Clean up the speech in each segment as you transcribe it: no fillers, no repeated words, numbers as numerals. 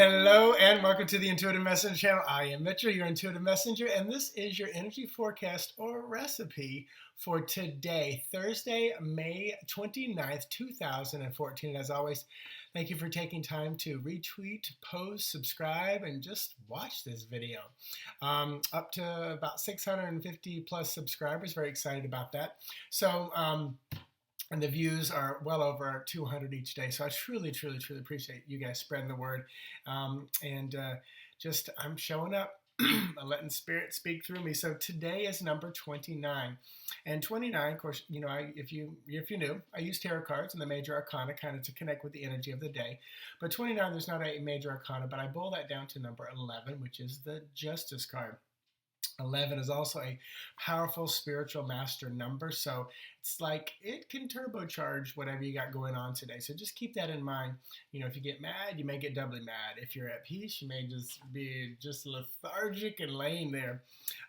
Hello and welcome to the Intuitive Messenger channel. I am Mitchell, your Intuitive Messenger, and this is your energy forecast or recipe for today, Thursday, May 29th, 2014. And as always, thank you for taking time to retweet, post, subscribe, and just watch this video. Up to about 650 plus subscribers. Very excited about that. And the views are well over 200 each day. So I truly appreciate you guys spreading the word. I'm showing up. I'm letting spirit speak through me. So today is number 29. And 29, of course, if you knew, I use tarot cards and the major arcana kind of to connect with the energy of the day. But 29, there's not a major arcana, but I boil that down to number 11, which is the Justice card. 11 is also a powerful spiritual master number, so it's like it can turbocharge whatever you got going on today. So just keep that in mind. If you get mad, you may get doubly mad. If you're at peace, you may just be lethargic and laying there.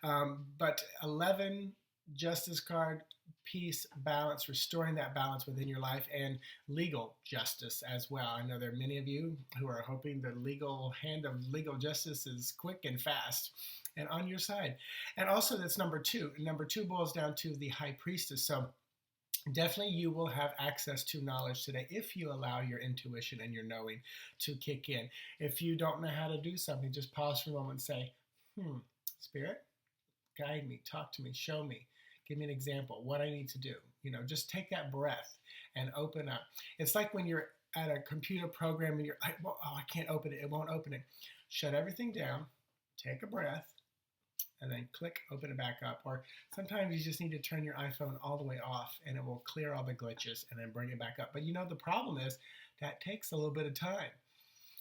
But 11, Justice card, peace, balance, restoring that balance within your life, and legal justice as well. I know there are many of you who are hoping the legal hand of legal justice is quick and fast and on your side. And also that's number 2. Number 2 boils down to the High Priestess. So definitely you will have access to knowledge today if you allow your intuition and your knowing to kick in. If you don't know how to do something, just pause for a moment and say, Spirit, guide me, talk to me, show me. Give me an example, what I need to do. Just take that breath and open up. It's like when you're at a computer program and you're like, I can't open it. It won't open it. Shut everything down, take a breath, and then click, open it back up. Or sometimes you just need to turn your iPhone all the way off and it will clear all the glitches and then bring it back up. But the problem is that takes a little bit of time.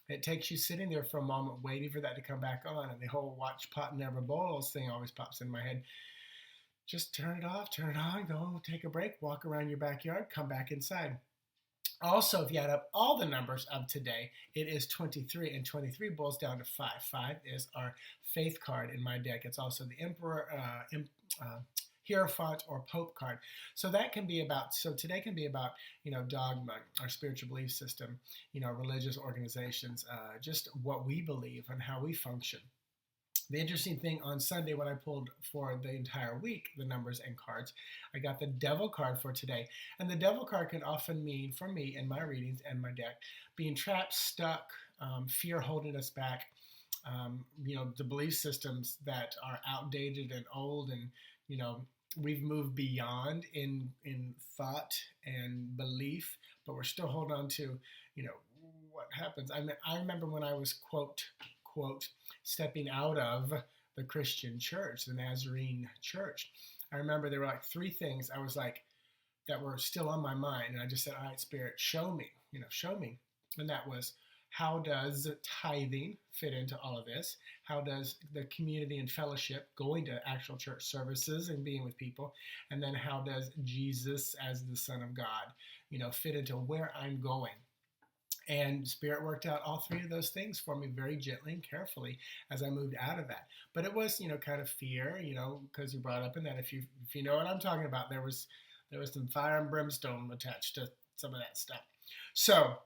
It takes you sitting there for a moment waiting for that to come back on, and the whole watch pot never boils thing always pops in my head. Just turn it off, turn it on, go take a break, walk around your backyard, come back inside. Also, if you add up all the numbers of today, it is 23, and 23 boils down to 5. 5 is our faith card in my deck. It's also the Emperor, Hierophant, or Pope card. So today can be about, dogma, our spiritual belief system, religious organizations, just what we believe and how we function. The interesting thing on Sunday when I pulled for the entire week, the numbers and cards, I got the Devil card for today. And the Devil card can often mean, for me in my readings and my deck, being trapped, stuck, fear holding us back, the belief systems that are outdated and old, and, we've moved beyond in thought and belief, but we're still holding on to, what happens. I remember when I was, quote, stepping out of the Christian church, the Nazarene church. I remember there were like 3 things I was like, that were still on my mind. And I just said, all right, Spirit, show me, show me. And that was, how does tithing fit into all of this? How does the community and fellowship, going to actual church services and being with people? And then how does Jesus as the Son of God, fit into where I'm going? And Spirit worked out all 3 of those things for me very gently and carefully as I moved out of that. But it was, kind of fear, because you brought up in that, if you know what I'm talking about, there was some fire and brimstone attached to some of that stuff. So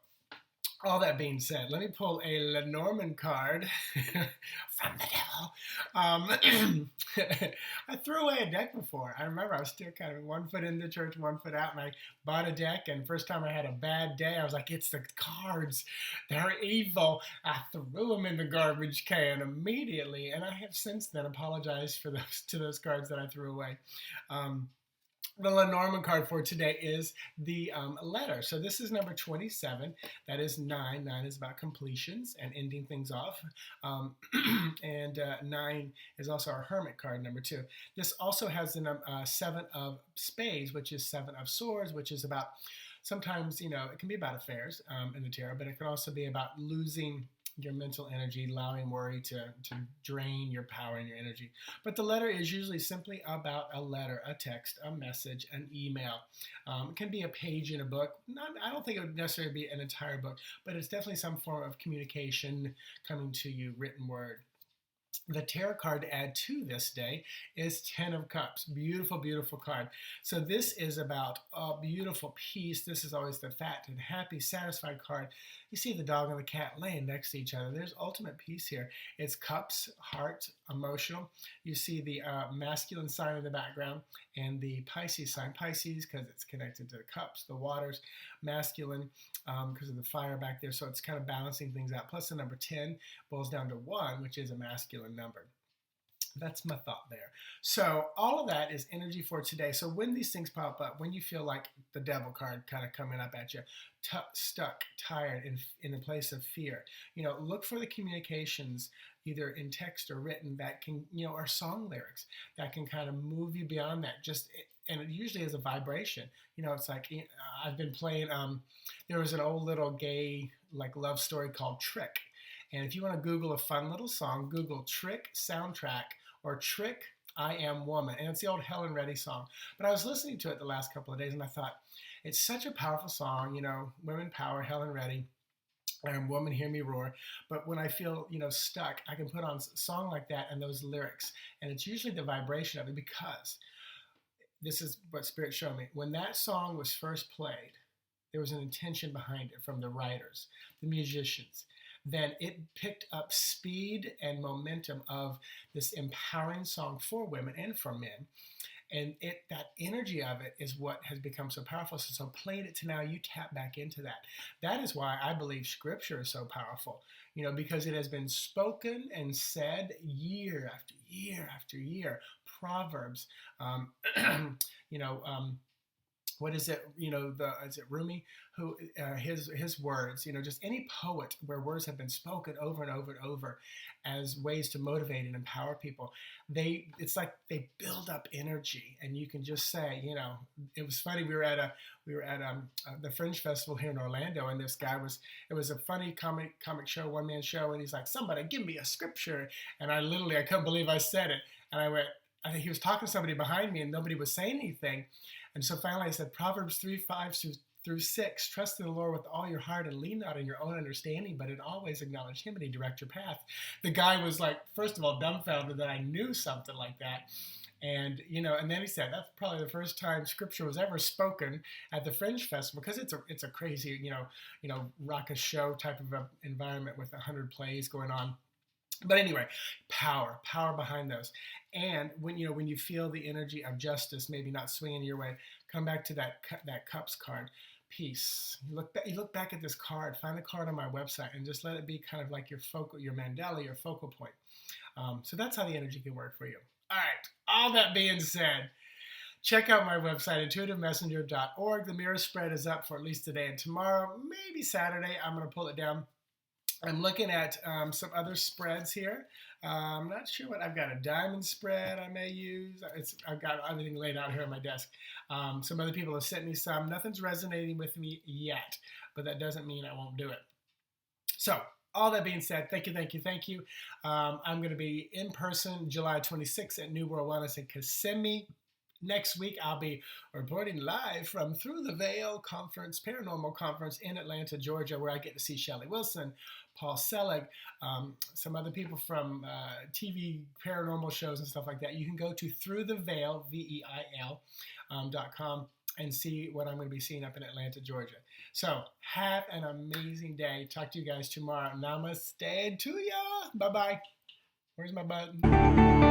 all that being said, let me pull a Lenormand card from the devil. I threw away a deck before. I remember I was still kind of 1 foot in the church, 1 foot out, and I bought a deck, and first time I had a bad day, I was like, it's the cards. They're evil. I threw them in the garbage can immediately, and I have since then apologized for those cards that I threw away. The Lenormand card for today is the letter. So this is number 27. That is 9. 9 is about completions and ending things off. And 9 is also our Hermit card, number 2. This also has the 7 of spades, which is 7 of swords, which is about, sometimes, it can be about affairs in the tarot, but it can also be about losing your mental energy, allowing worry to drain your power and your energy. But the letter is usually simply about a letter, a text, a message, an email. It can be a page in a book. I don't think it would necessarily be an entire book, but it's definitely some form of communication coming to you, written word. The tarot card to add to this day is 10 of Cups. Beautiful, beautiful card. So this is about a beautiful peace. This is always the fat and happy, satisfied card. You see the dog and the cat laying next to each other. There's ultimate peace here. It's Cups, heart, emotional. You see the masculine sign in the background and the Pisces sign. Pisces because it's connected to the cups, the waters. Masculine because of the fire back there. So it's kind of balancing things out. Plus the number 10 boils down to 1, which is a masculine number. That's my thought there. So all of that is energy for today. So when these things pop up, when you feel like the devil card kind of coming up at you, stuck, tired, in a place of fear, look for the communications either in text or written that can, are song lyrics that can kind of move you beyond that. And it usually is a vibration. It's like I've been playing. There was an old little gay love story called Trick. And if you want to Google a fun little song, Google Trick soundtrack or Trick I Am Woman. And it's the old Helen Reddy song. But I was listening to it the last couple of days and I thought, it's such a powerful song, women power, Helen Reddy. I am woman, hear me roar. But when I feel, stuck, I can put on a song like that and those lyrics. And it's usually the vibration of it because this is what Spirit showed me. When that song was first played, there was an intention behind it from the writers, the musicians. Then it picked up speed and momentum of this empowering song for women and for men. And that energy of it is what has become so powerful. So playing it to now, you tap back into that. That is why I believe Scripture is so powerful, because it has been spoken and said year after year after year. Proverbs, what is it? Is it Rumi? Who his words? Just any poet where words have been spoken over and over and over as ways to motivate and empower people. It's like they build up energy, and you can just say, it was funny. We were at the Fringe Festival here in Orlando, and this guy it was a funny comic show, one man show, and he's like, somebody give me a scripture, and I couldn't believe I said it, and I think he was talking to somebody behind me, and nobody was saying anything. And so finally I said, Proverbs 3:5-6, trust in the Lord with all your heart and lean not on your own understanding, but in always acknowledge him and he direct your path. The guy was first of all, dumbfounded that I knew something like that. And, and then he said, that's probably the first time scripture was ever spoken at the Fringe Festival, because it's a crazy, raucous show type of environment with 100 plays going on. But anyway, power behind those. And when you feel the energy of justice maybe not swinging your way, come back to that Cups card, peace. You look back at this card, find the card on my website, and just let it be kind of like your mandala, your focal point. So that's how the energy can work for you. All right. All that being said, check out my website, intuitivemessenger.org. The mirror spread is up for at least today and tomorrow, maybe Saturday. I'm going to pull it down. I'm looking at some other spreads here. I'm not sure what I've got. A diamond spread I may use. I've got everything laid out here on my desk. Some other people have sent me some. Nothing's resonating with me yet, but that doesn't mean I won't do it. So all that being said, thank you. I'm going to be in person July 26th at New World Wellness in Kissimmee. Next week, I'll be reporting live from Through the Veil Paranormal Conference in Atlanta, Georgia, where I get to see Shelley Wilson, Paul Selig, some other people from TV paranormal shows and stuff like that. You can go to throughtheveil, VEIL.com and see what I'm going to be seeing up in Atlanta, Georgia. So have an amazing day. Talk to you guys tomorrow. Namaste to ya. Bye-bye. Where's my button?